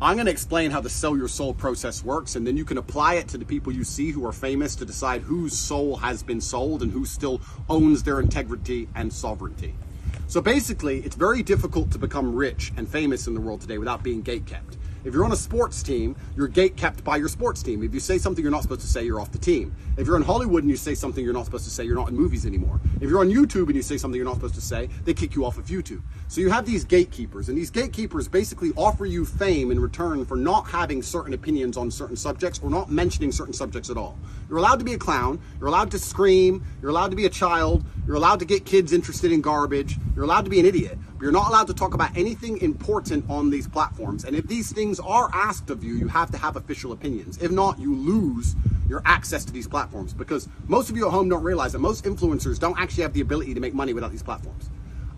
I'm going to explain how the sell your soul process works, and then you can apply it to the people you see who are famous to decide whose soul has been sold and who still owns their integrity and sovereignty. So basically, it's very difficult to become rich and famous in the world today without being gatekept. If you're on a sports team, you're gatekept by your sports team. If you say something you're not supposed to say, you're off the team. If you're in Hollywood and you say something you're not supposed to say, you're not in movies anymore. If you're on YouTube and you say something you're not supposed to say, they kick you off of YouTube. So you have these gatekeepers, and these gatekeepers basically offer you fame in return for not having certain opinions on certain subjects or not mentioning certain subjects at all. You're allowed to be a clown, you're allowed to scream, you're allowed to be a child, you're allowed to get kids interested in garbage, you're allowed to be an idiot, but you're not allowed to talk about anything important on these platforms. And if these things are asked of you, you have to have official opinions. If not, you lose your access to these platforms, because most of you at home don't realize that most influencers don't actually have the ability to make money without these platforms.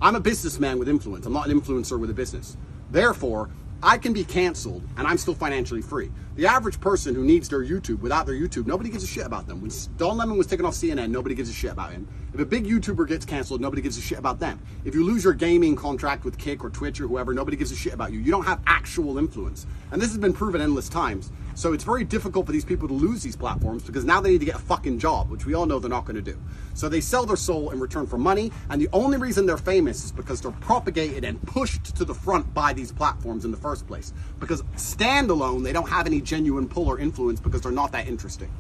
I'm a businessman with influence. I'm not an influencer with a business. Therefore, I can be canceled and I'm still financially free. The average person who needs their YouTube, without their YouTube, nobody gives a shit about them. When Don Lemon was taken off CNN, nobody gives a shit about him. If a big YouTuber gets canceled, nobody gives a shit about them. If you lose your gaming contract with Kick or Twitch or whoever, nobody gives a shit about you. You don't have actual influence. And this has been proven endless times. So it's very difficult for these people to lose these platforms because now they need to get a fucking job, which we all know they're not going to do. So they sell their soul in return for money. And the only reason they're famous is because they're propagated and pushed to the front by these platforms in the first place. Because standalone, they don't have any genuine pull or influence because they're not that interesting.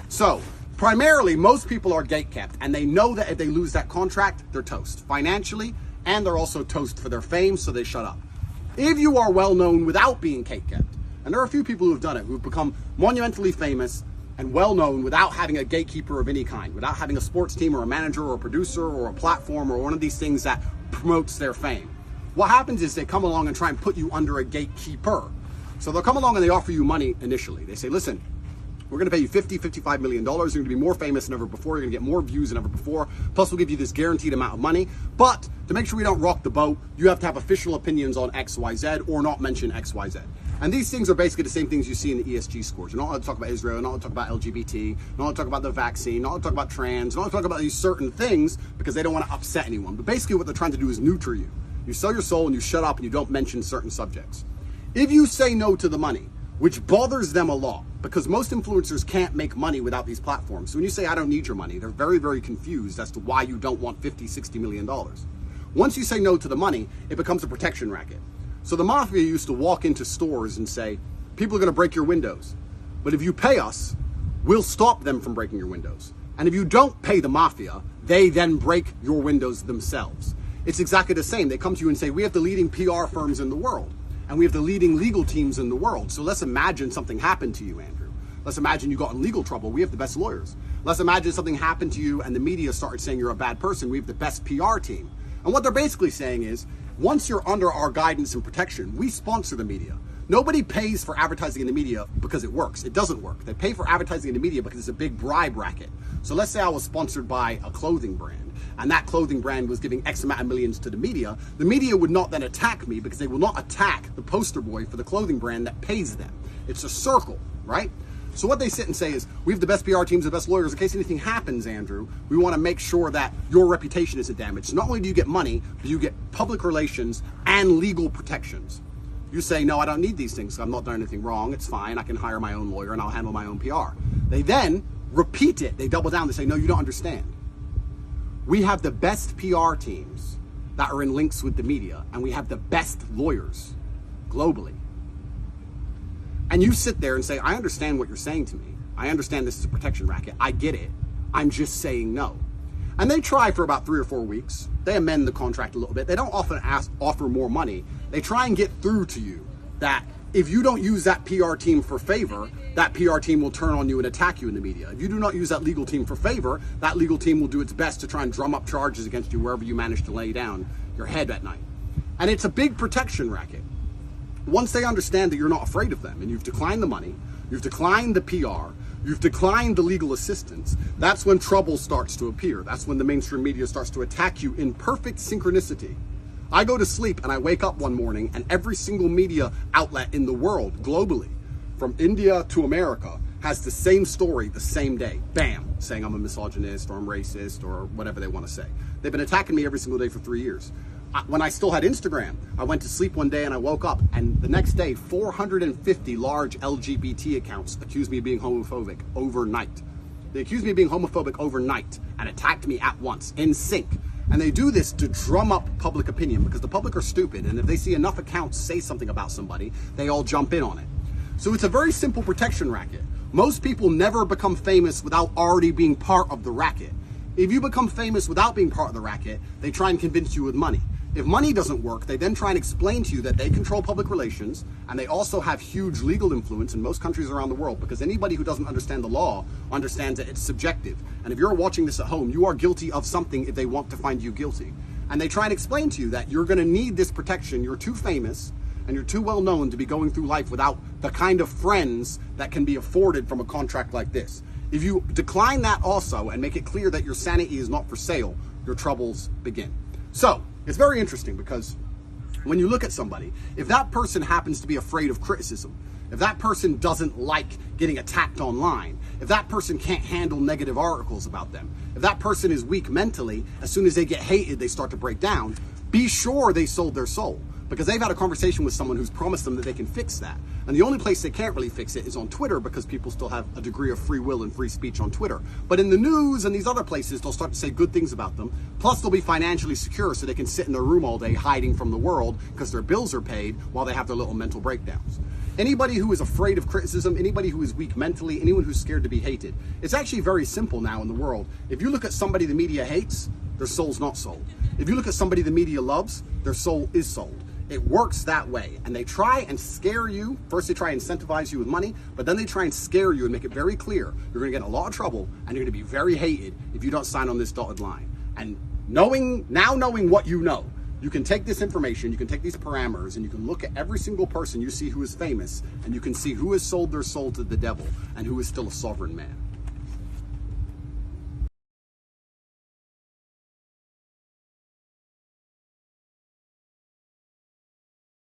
So primarily, most people are gatekept, and they know that if they lose that contract, they're toast financially, and they're also toast for their fame, so they shut up. If you are well known without being gatekept, and there are a few people who have done it, who've become monumentally famous and well known without having a gatekeeper of any kind, without having a sports team or a manager or a producer or a platform or one of these things that promotes their fame. What happens is they come along and try and put you under a gatekeeper. So they'll come along and they offer you money initially. They say, listen, we're going to pay you $55 million. You're going to be more famous than ever before. You're going to get more views than ever before. Plus, we'll give you this guaranteed amount of money. But to make sure we don't rock the boat, you have to have official opinions on X, Y, Z, or not mention X, Y, Z. And these things are basically the same things you see in the ESG scores. You're not allowed to talk about Israel, you're not allowed to talk about LGBT, you're not allowed to talk about the vaccine, you're not allowed to talk about trans, you're not allowed to talk about these certain things because they don't want to upset anyone. But basically what they're trying to do is neuter you. You sell your soul and you shut up and you don't mention certain subjects. If you say no to the money, which bothers them a lot, because most influencers can't make money without these platforms. So when you say, I don't need your money, they're very, very confused as to why you don't want $50-60 million. Once you say no to the money, it becomes a protection racket. So the mafia used to walk into stores and say, people are going to break your windows, but if you pay us, we'll stop them from breaking your windows. And if you don't pay the mafia, they then break your windows themselves. It's exactly the same. They come to you and say, we have the leading PR firms in the world, and we have the leading legal teams in the world. So let's imagine something happened to you, Andrew. Let's imagine you got in legal trouble. We have the best lawyers. Let's imagine something happened to you and the media started saying you're a bad person. We have the best PR team. And what they're basically saying is, once you're under our guidance and protection, we sponsor the media. Nobody pays for advertising in the media because it works. It doesn't work. They pay for advertising in the media because it's a big bribe racket. So let's say I was sponsored by a clothing brand, and that clothing brand was giving X amount of millions to the media. The media would not then attack me because they will not attack the poster boy for the clothing brand that pays them. It's a circle, right? So what they sit and say is, we have the best PR teams, the best lawyers. In case anything happens, Andrew, we want to make sure that your reputation isn't damaged. So not only do you get money, but you get public relations and legal protections. You say, no, I don't need these things. I'm not doing anything wrong. It's fine. I can hire my own lawyer and I'll handle my own PR. They then repeat it. They double down. They say, no, you don't understand. We have the best PR teams that are in links with the media, and we have the best lawyers globally. And you sit there and say, I understand what you're saying to me. I understand this is a protection racket. I get it. I'm just saying no. And they try for about 3 or 4 weeks. They amend the contract a little bit. They don't often offer more money. They try and get through to you that if you don't use that PR team for favor, that PR team will turn on you and attack you in the media. If you do not use that legal team for favor, that legal team will do its best to try and drum up charges against you wherever you manage to lay down your head at night. And it's a big protection racket. Once they understand that you're not afraid of them and you've declined the money, you've declined the PR, you've declined the legal assistance, that's when trouble starts to appear. That's when the mainstream media starts to attack you in perfect synchronicity. I go to sleep and I wake up one morning and every single media outlet in the world, globally, from India to America, has the same story the same day. Bam, saying I'm a misogynist or I'm racist or whatever they want to say. They've been attacking me every single day for 3 years. When I still had Instagram, I went to sleep one day and I woke up, and the next day 450 large LGBT accounts accused me of being homophobic overnight. They accused me of being homophobic overnight and attacked me at once, in sync. And they do this to drum up public opinion, because the public are stupid, and if they see enough accounts say something about somebody, they all jump in on it. So it's a very simple protection racket. Most people never become famous without already being part of the racket. If you become famous without being part of the racket, they try and convince you with money. If money doesn't work, they then try and explain to you that they control public relations, and they also have huge legal influence in most countries around the world, because anybody who doesn't understand the law understands that it's subjective. And if you're watching this at home, you are guilty of something if they want to find you guilty. And they try and explain to you that you're going to need this protection. You're too famous and you're too well known to be going through life without the kind of friends that can be afforded from a contract like this. If you decline that also and make it clear that your sanity is not for sale, your troubles begin. So it's very interesting, because when you look at somebody, if that person happens to be afraid of criticism, if that person doesn't like getting attacked online, if that person can't handle negative articles about them, if that person is weak mentally, as soon as they get hated, they start to break down, be sure they sold their soul, because they've had a conversation with someone who's promised them that they can fix that. And the only place they can't really fix it is on Twitter, because people still have a degree of free will and free speech on Twitter. But in the news and these other places, they'll start to say good things about them. Plus, they'll be financially secure, so they can sit in their room all day hiding from the world because their bills are paid while they have their little mental breakdowns. Anybody who is afraid of criticism, anybody who is weak mentally, anyone who's scared to be hated, it's actually very simple now in the world. If you look at somebody the media hates, their soul's not sold. If you look at somebody the media loves, their soul is sold. It works that way. And they try and scare you. First, they try and incentivize you with money, but then they try and scare you and make it very clear you're going to get in a lot of trouble and you're going to be very hated if you don't sign on this dotted line. And knowing what you know, you can take this information, you can take these parameters, and you can look at every single person you see who is famous, and you can see who has sold their soul to the devil and who is still a sovereign man.